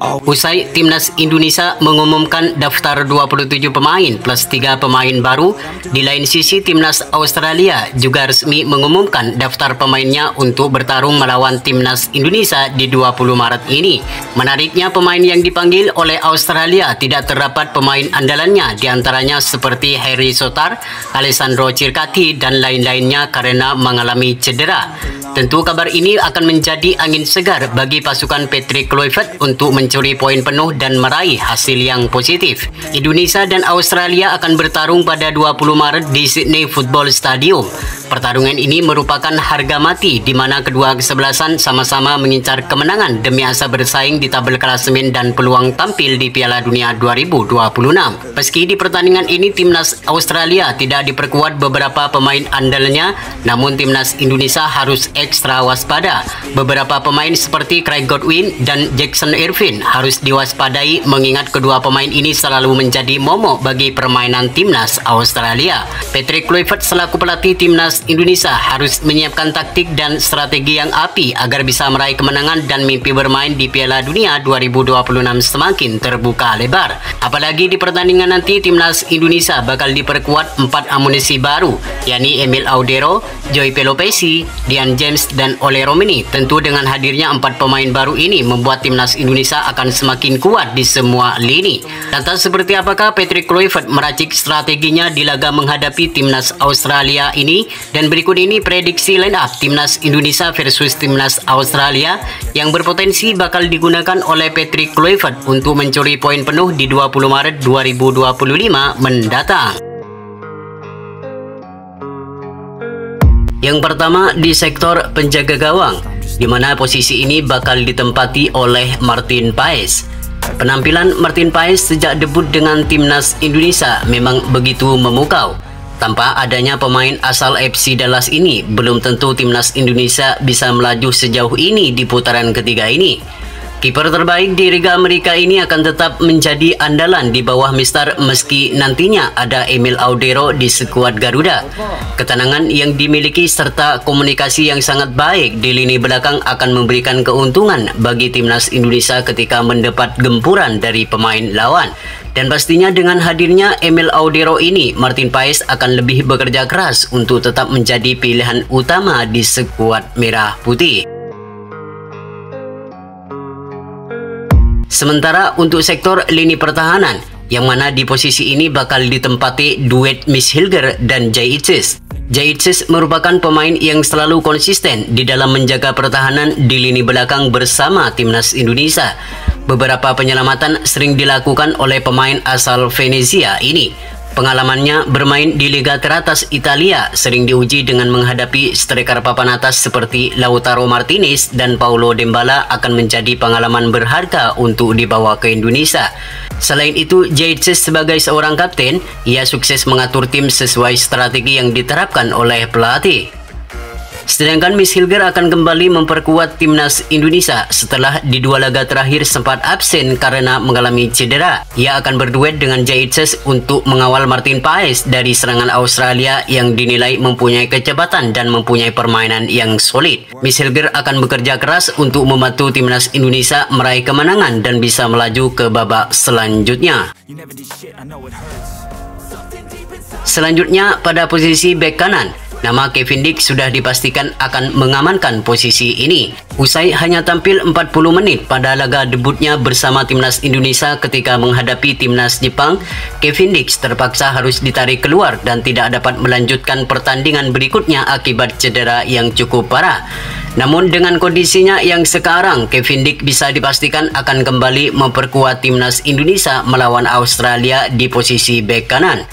Usai Timnas Indonesia mengumumkan daftar 27 pemain plus 3 pemain baru, di lain sisi Timnas Australia juga resmi mengumumkan daftar pemainnya untuk bertarung melawan Timnas Indonesia di 20 Maret ini. Menariknya, pemain yang dipanggil oleh Australia tidak terdapat pemain andalannya, diantaranya seperti Harry Sotar, Alessandro Circati, dan lain-lainnya karena mengalami cedera. Tentu kabar ini akan menjadi angin segar bagi pasukan Patrick Kluivert untuk mencuri poin penuh dan meraih hasil yang positif. Indonesia dan Australia akan bertarung pada 20 Maret di Sydney Football Stadium. Pertarungan ini merupakan harga mati di mana kedua kesebelasan sama-sama mengincar kemenangan demi asa bersaing di tabel klasemen dan peluang tampil di Piala Dunia 2026. Meski di pertandingan ini Timnas Australia tidak diperkuat beberapa pemain andalnya, namun Timnas Indonesia harus ekstra waspada. Beberapa pemain seperti Craig Godwin dan Jackson Irvine harus diwaspadai mengingat kedua pemain ini selalu menjadi momok bagi permainan Timnas Australia. Patrick Kluivert selaku pelatih Timnas Indonesia harus menyiapkan taktik dan strategi yang apik agar bisa meraih kemenangan dan mimpi bermain di Piala Dunia 2026 semakin terbuka lebar. Apalagi di pertandingan nanti Timnas Indonesia bakal diperkuat 4 amunisi baru, yakni Emil Audero, Joy Pelopesi, Dian James, dan Ole Romeni. Tentu dengan hadirnya 4 pemain baru ini membuat Timnas Indonesia akan semakin kuat di semua lini. Lantas seperti apakah Patrick Kluivert meracik strateginya di laga menghadapi Timnas Australia ini? Dan berikut ini prediksi line up Timnas Indonesia versus Timnas Australia yang berpotensi bakal digunakan oleh Patrick Kluivert untuk mencuri poin penuh di 20 Maret 2025 mendatang. Yang pertama di sektor penjaga gawang, di mana posisi ini bakal ditempati oleh Martin Paes. Penampilan Martin Paes sejak debut dengan Timnas Indonesia memang begitu memukau. Tanpa adanya pemain asal FC Dallas ini, belum tentu Timnas Indonesia bisa melaju sejauh ini di putaran ketiga ini. Kiper terbaik di Liga Amerika ini akan tetap menjadi andalan di bawah Mister meski nantinya ada Emil Audero di skuad Garuda. Ketenangan yang dimiliki serta komunikasi yang sangat baik di lini belakang akan memberikan keuntungan bagi Timnas Indonesia ketika mendapat gempuran dari pemain lawan. Dan pastinya dengan hadirnya Emil Audero ini, Martin Paes akan lebih bekerja keras untuk tetap menjadi pilihan utama di skuad merah putih. Sementara untuk sektor lini pertahanan, yang mana di posisi ini bakal ditempati duet Miss Hilger dan Jay Itzis. Jay Itzis merupakan pemain yang selalu konsisten di dalam menjaga pertahanan di lini belakang bersama Timnas Indonesia. Beberapa penyelamatan sering dilakukan oleh pemain asal Venezia ini. Pengalamannya bermain di liga teratas Italia sering diuji dengan menghadapi striker papan atas seperti Lautaro Martinez dan Paulo Dybala akan menjadi pengalaman berharga untuk dibawa ke Indonesia. Selain itu, Jay Itzis sebagai seorang kapten, ia sukses mengatur tim sesuai strategi yang diterapkan oleh pelatih. Sedangkan Miss Hilger akan kembali memperkuat Timnas Indonesia setelah di 2 laga terakhir sempat absen karena mengalami cedera. Ia akan berduet dengan Jay Itzis untuk mengawal Martin Paes dari serangan Australia yang dinilai mempunyai kecepatan dan mempunyai permainan yang solid. Miss Hilger akan bekerja keras untuk membantu Timnas Indonesia meraih kemenangan dan bisa melaju ke babak selanjutnya. Selanjutnya pada posisi bek kanan, nama Kevin Dick sudah dipastikan akan mengamankan posisi ini. Usai hanya tampil 40 menit pada laga debutnya bersama Timnas Indonesia ketika menghadapi Timnas Jepang, Kevin Dick terpaksa harus ditarik keluar dan tidak dapat melanjutkan pertandingan berikutnya akibat cedera yang cukup parah. Namun dengan kondisinya yang sekarang, Kevin Dick bisa dipastikan akan kembali memperkuat Timnas Indonesia melawan Australia di posisi bek kanan.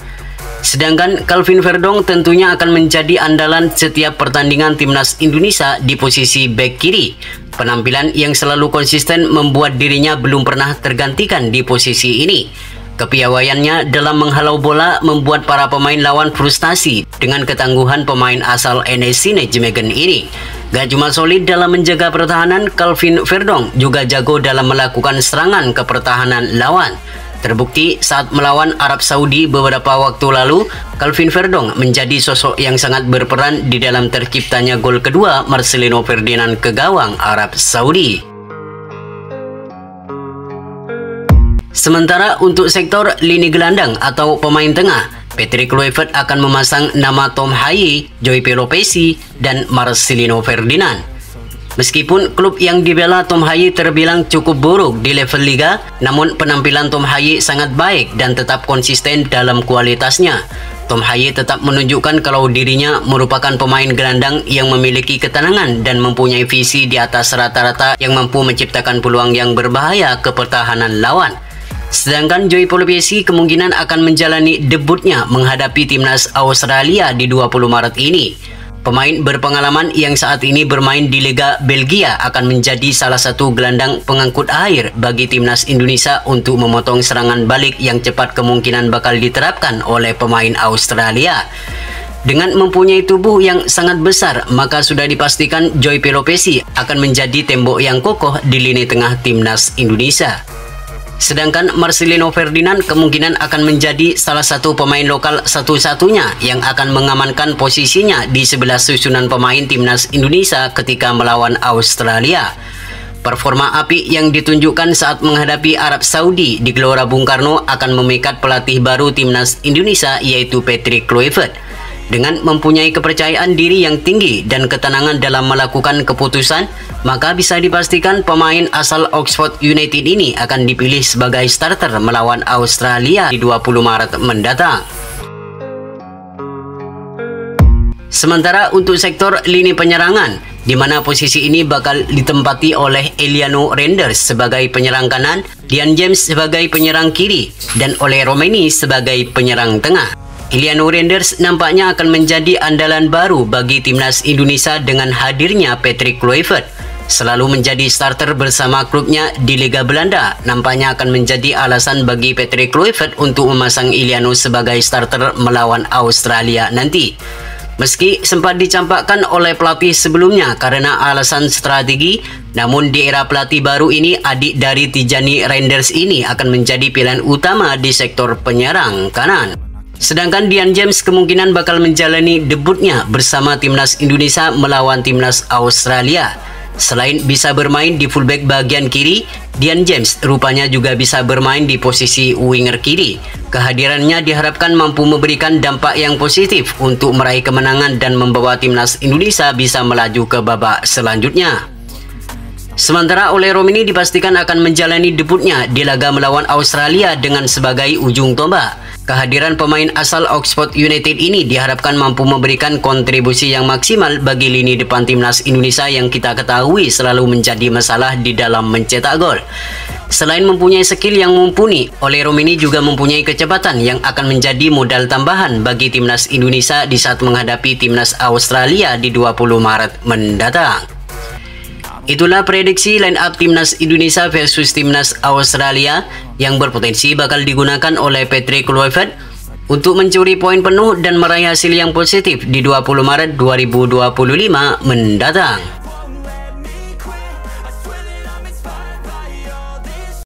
Sedangkan Calvin Verdong tentunya akan menjadi andalan setiap pertandingan Timnas Indonesia di posisi bek kiri. Penampilan yang selalu konsisten membuat dirinya belum pernah tergantikan di posisi ini. Kepiawaiannya dalam menghalau bola membuat para pemain lawan frustasi dengan ketangguhan pemain asal NSC Nijmegen ini. Gak cuma solid dalam menjaga pertahanan, Calvin Verdong juga jago dalam melakukan serangan ke pertahanan lawan. Terbukti saat melawan Arab Saudi beberapa waktu lalu, Calvin Verdong menjadi sosok yang sangat berperan di dalam terciptanya gol kedua Marcelino Ferdinand ke gawang Arab Saudi. Sementara untuk sektor lini gelandang atau pemain tengah, Patrick Kluivert akan memasang nama Tom Haaye, João Pelopessi, dan Marcelino Ferdinand. Meskipun klub yang dibela Tom Haaye terbilang cukup buruk di level liga, namun penampilan Tom Haaye sangat baik dan tetap konsisten dalam kualitasnya. Tom Haaye tetap menunjukkan kalau dirinya merupakan pemain gelandang yang memiliki ketenangan dan mempunyai visi di atas rata-rata yang mampu menciptakan peluang yang berbahaya ke pertahanan lawan. Sedangkan João Pelopessi kemungkinan akan menjalani debutnya menghadapi timnas Australia di 20 Maret ini. Pemain berpengalaman yang saat ini bermain di Liga Belgia akan menjadi salah satu gelandang pengangkut air bagi timnas Indonesia untuk memotong serangan balik yang cepat kemungkinan bakal diterapkan oleh pemain Australia. Dengan mempunyai tubuh yang sangat besar, maka sudah dipastikan João Pelopessi akan menjadi tembok yang kokoh di lini tengah timnas Indonesia. Sedangkan Marcelino Ferdinand kemungkinan akan menjadi salah satu pemain lokal satu-satunya yang akan mengamankan posisinya di sebelah susunan pemain timnas Indonesia ketika melawan Australia. Performa api yang ditunjukkan saat menghadapi Arab Saudi di Gelora Bung Karno akan memikat pelatih baru timnas Indonesia yaitu Patrick Kluivert. Dengan mempunyai kepercayaan diri yang tinggi dan ketenangan dalam melakukan keputusan, maka bisa dipastikan pemain asal Oxford United ini akan dipilih sebagai starter melawan Australia di 20 Maret mendatang. Sementara untuk sektor lini penyerangan, di mana posisi ini bakal ditempati oleh Eliano Renders sebagai penyerang kanan, Dian James sebagai penyerang kiri, dan Ole Romeni sebagai penyerang tengah. Eliano Renders nampaknya akan menjadi andalan baru bagi timnas Indonesia dengan hadirnya Patrick Kluivert. Selalu menjadi starter bersama klubnya di Liga Belanda, nampaknya akan menjadi alasan bagi Patrick Kluivert untuk memasang Eliano sebagai starter melawan Australia nanti. Meski sempat dicampakkan oleh pelatih sebelumnya karena alasan strategi, namun di era pelatih baru ini adik dari Tijani Renders ini akan menjadi pilihan utama di sektor penyerang kanan. Sedangkan Dian James kemungkinan bakal menjalani debutnya bersama timnas Indonesia melawan timnas Australia. Selain bisa bermain di fullback bagian kiri, Dian James rupanya juga bisa bermain di posisi winger kiri. Kehadirannya diharapkan mampu memberikan dampak yang positif untuk meraih kemenangan dan membawa timnas Indonesia bisa melaju ke babak selanjutnya. Sementara Ole Romeni dipastikan akan menjalani debutnya di laga melawan Australia dengan sebagai ujung tombak. Kehadiran pemain asal Oxford United ini diharapkan mampu memberikan kontribusi yang maksimal bagi lini depan timnas Indonesia yang kita ketahui selalu menjadi masalah di dalam mencetak gol. Selain mempunyai skill yang mumpuni, Ole Romeni juga mempunyai kecepatan yang akan menjadi modal tambahan bagi timnas Indonesia di saat menghadapi timnas Australia di 20 Maret mendatang. Itulah prediksi line up timnas Indonesia versus timnas Australia yang berpotensi bakal digunakan oleh Patrick Kluivert untuk mencuri poin penuh dan meraih hasil yang positif di 20 Maret 2025 mendatang.